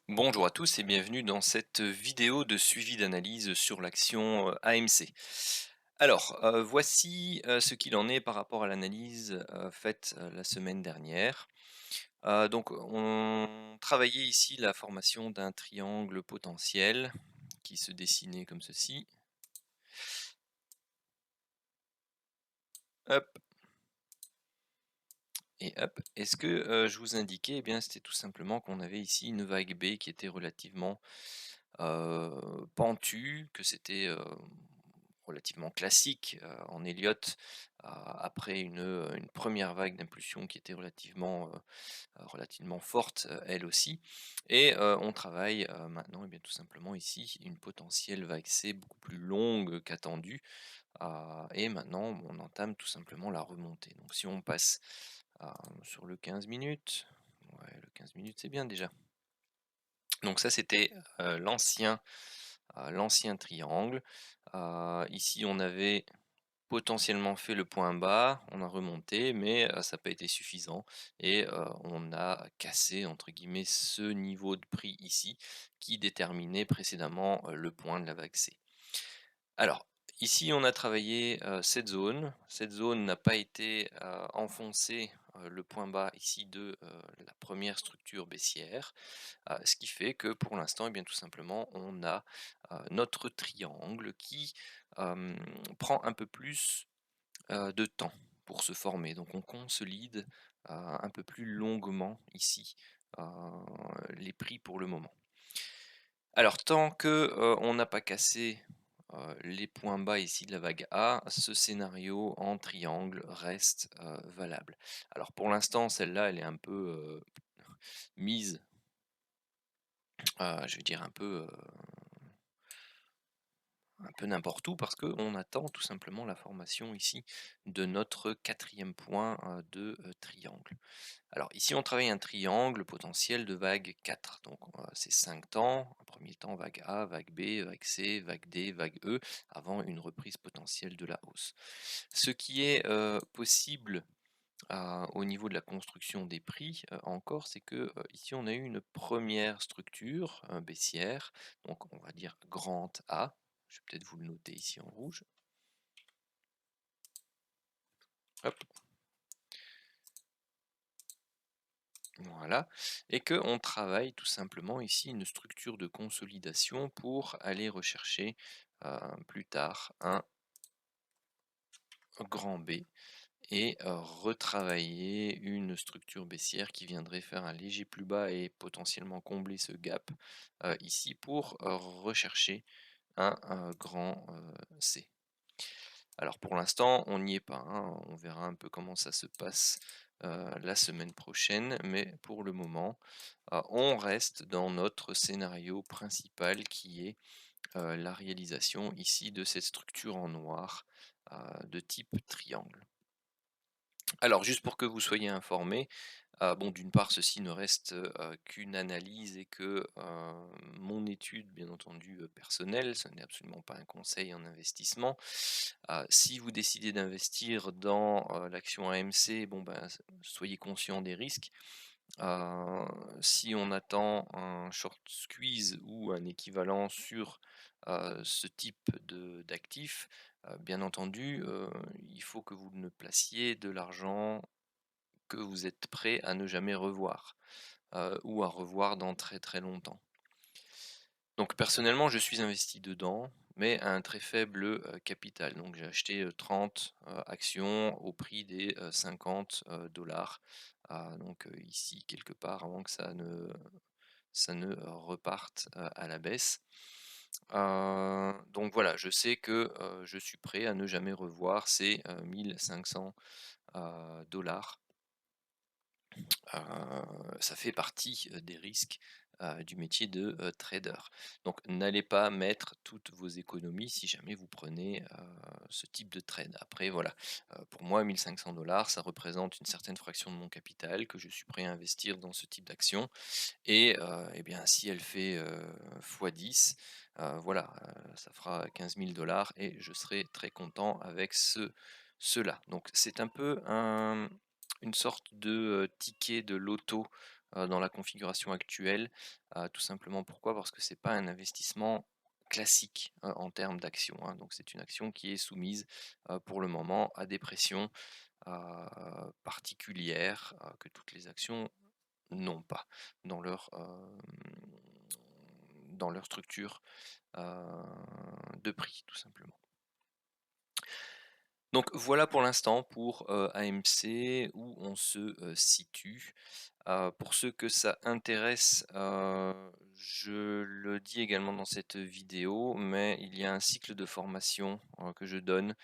Bonjour à tous et bienvenue dans cette vidéo de suivi d'analyse sur l'action AMC. Alors, voici ce qu'il en est par rapport à l'analyse faite la semaine dernière. Donc, on travaillait ici la formation d'un triangle potentiel qui se dessinait comme ceci. Hop et hop. Et ce que je vous indiquais, eh bien, c'était tout simplement qu'on avait ici une vague B qui était relativement pentue, que c'était relativement classique en Elliott après une première vague d'impulsion qui était relativement forte, elle aussi. Et on travaille maintenant, eh bien, tout simplement ici une potentielle vague C beaucoup plus longue qu'attendue. Et maintenant, on entame tout simplement la remontée. Donc si on passe sur le 15 minutes, ouais, le 15 minutes c'est bien déjà. Donc ça c'était l'ancien triangle. Ici on avait potentiellement fait le point bas, on a remonté, mais ça n'a pas été suffisant et on a «cassé» entre guillemets ce niveau de prix ici, qui déterminait précédemment le point de la vague C. Alors, ici, on a travaillé cette zone. Cette zone n'a pas été enfoncée, le point bas ici de la première structure baissière, ce qui fait que pour l'instant, eh bien, tout simplement, on a notre triangle qui prend un peu plus de temps pour se former. Donc, on consolide un peu plus longuement ici euh, les prix pour le moment. Alors tant que, on n'a pas cassé, les points bas ici de la vague A, ce scénario en triangle reste, valable. Alors pour l'instant, celle-là, elle est un peu, mise, je vais dire un peu n'importe où parce qu'on attend tout simplement la formation ici de notre quatrième point, de, triangle. Alors ici, on travaille un triangle potentiel de vague 4. Donc c'est 5 temps. Un premier temps, vague A, vague B, vague C, vague D, vague E, avant une reprise potentielle de la hausse. Ce qui est possible au niveau de la construction des prix encore, c'est que ici, on a eu une première structure baissière, donc on va dire grand A. Je vais peut-être vous le noter ici en rouge. Hop. Voilà, et que on travaille tout simplement ici une structure de consolidation pour aller rechercher plus tard un grand B et retravailler une structure baissière qui viendrait faire un léger plus bas et potentiellement combler ce gap ici pour rechercher un grand C. Alors pour l'instant, on n'y est pas, hein, on verra un peu comment ça se passe la semaine prochaine, mais pour le moment, on reste dans notre scénario principal qui est la réalisation ici de cette structure en noir de type triangle. Alors juste pour que vous soyez informés, bon d'une part ceci ne reste, qu'une analyse et que, mon étude bien entendu, personnelle, ce n'est absolument pas un conseil en investissement. Si vous décidez d'investir dans, l'action AMC, bon ben, soyez conscient des risques. Heu, Si on attend un short squeeze ou un équivalent sur, ce type de d'actifs, bien entendu, il faut que vous ne placiez de l'argent que vous êtes prêt à ne jamais revoir, ou à revoir dans très, très longtemps. Donc personnellement, je suis investi dedans, mais à un très faible, capital. Donc j'ai acheté, 30, actions au prix des, 50 dollars. Donc ici quelque part avant que ça ne reparte, à la baisse. Donc voilà, je sais que, je suis prêt à ne jamais revoir ces, 1 500 dollars. Ça fait partie, des risques, du métier de, trader. Donc n'allez pas mettre toutes vos économies si jamais vous prenez, ce type de trade. Après voilà, pour moi 1 500 ça représente une certaine fraction de mon capital que je suis prêt à investir dans ce type d'action et et bien si elle fait, x10, voilà, ça fera 15 000 et je serai très content avec cela. Donc c'est un peu une sorte de, ticket de loto, dans la configuration actuelle. Tout simplement pourquoi? Parce que c'est pas un investissement classique, en termes d'action, hein. Donc c'est une action qui est soumise, pour le moment à des pressions, particulières, que toutes les actions n'ont pas dans leur structure, heu, de prix, tout simplement. Donc voilà pour l'instant pour, AMC où on se, situe. Pour ceux que ça intéresse, je le dis également dans cette vidéo, mais il y a un cycle de formation, que je donne,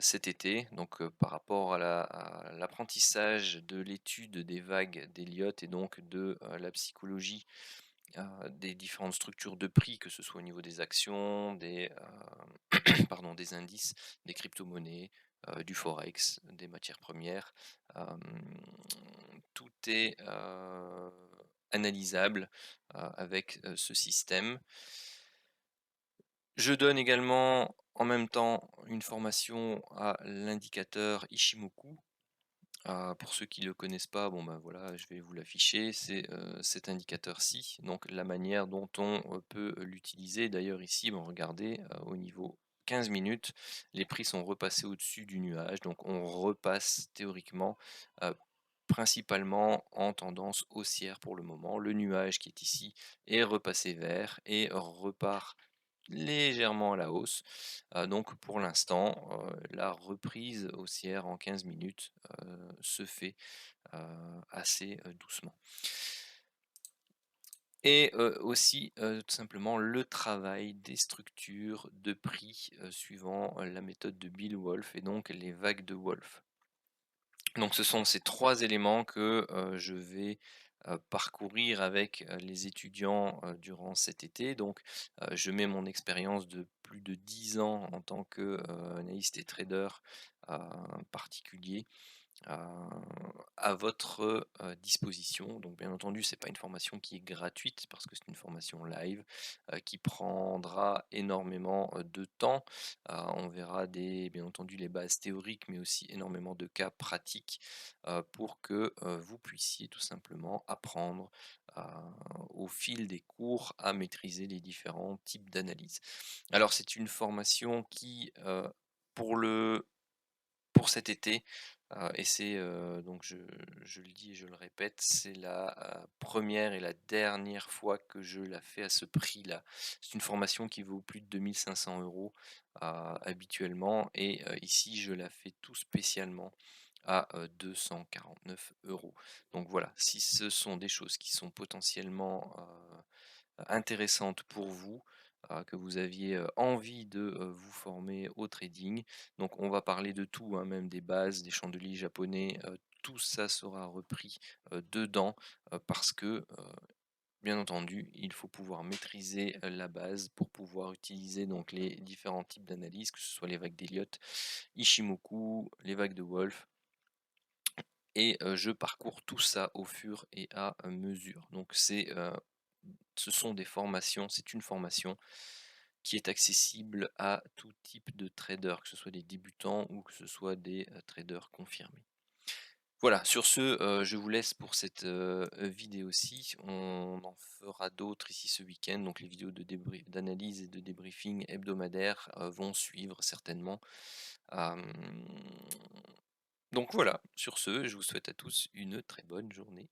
cet été. Donc, par rapport à l'apprentissage de l'étude des vagues d'Elliott et donc de, la psychologie, des différentes structures de prix, que ce soit au niveau des actions, pardon, des indices, des crypto-monnaies, du forex, des matières premières. Hem, Tout est, analysable, avec, ce système. Je donne également en même temps une formation à l'indicateur Ishimoku. Pour ceux qui ne le connaissent pas, bon, ben, voilà, je vais vous l'afficher. C'est, cet indicateur-ci, donc la manière dont on, peut l'utiliser. D'ailleurs ici, bon, regardez, au niveau 15 minutes, les prix sont repassés au-dessus du nuage, donc on repasse théoriquement, heu, principalement en tendance haussière pour le moment. Le nuage qui est ici est repassé vert et repart légèrement à la hausse. Donc pour l'instant, la reprise haussière en 15 minutes, se fait, assez, doucement. Et aussi, tout simplement le travail des structures de prix, suivant, la méthode de Bill Wolf et donc les vagues de Wolf. Donc ce sont ces 3 éléments que, je vais, parcourir avec, les étudiants, durant cet été. Donc, je mets mon expérience de plus de 10 ans en tant que, analyste et trader, heu, particulier, heu, à votre, disposition. Donc bien entendu, c'est pas une formation qui est gratuite parce que c'est une formation live, qui prendra énormément, de temps. On verra bien entendu les bases théoriques, mais aussi énormément de cas pratiques, pour que, vous puissiez tout simplement apprendre, heu, au fil des cours à maîtriser les différents types d'analyse. Alors c'est une formation qui, pour le pour cet été, et c'est, donc je le dis et je le répète, c'est la, 1re et la dernière fois que je la fais à ce prix-là. C'est une formation qui vaut plus de 2 500 €, habituellement et ici je la fais tout spécialement à, 249 €. Donc voilà, si ce sont des choses qui sont potentiellement, intéressante pour vous, que vous aviez, envie de, vous former au trading. Donc on va parler de tout, hein, même des bases, des chandeliers japonais, tout ça sera repris, dedans, parce que, bien entendu, il faut pouvoir maîtriser, la base pour pouvoir utiliser donc les différents types d'analyses, que ce soit les vagues d'Elliott, Ishimoku, les vagues de Wolf et je parcours tout ça au fur et à mesure. Donc ce sont des formations, c'est une formation qui est accessible à tout type de traders, que ce soit des débutants ou que ce soit des, traders confirmés. Voilà, sur ce, je vous laisse pour cette, vidéo-ci. On en fera d'autres ici ce week-end, donc les vidéos d'analyse et de débriefing hebdomadaires, vont suivre certainement. Hem, donc voilà, sur ce, je vous souhaite à tous une très bonne journée.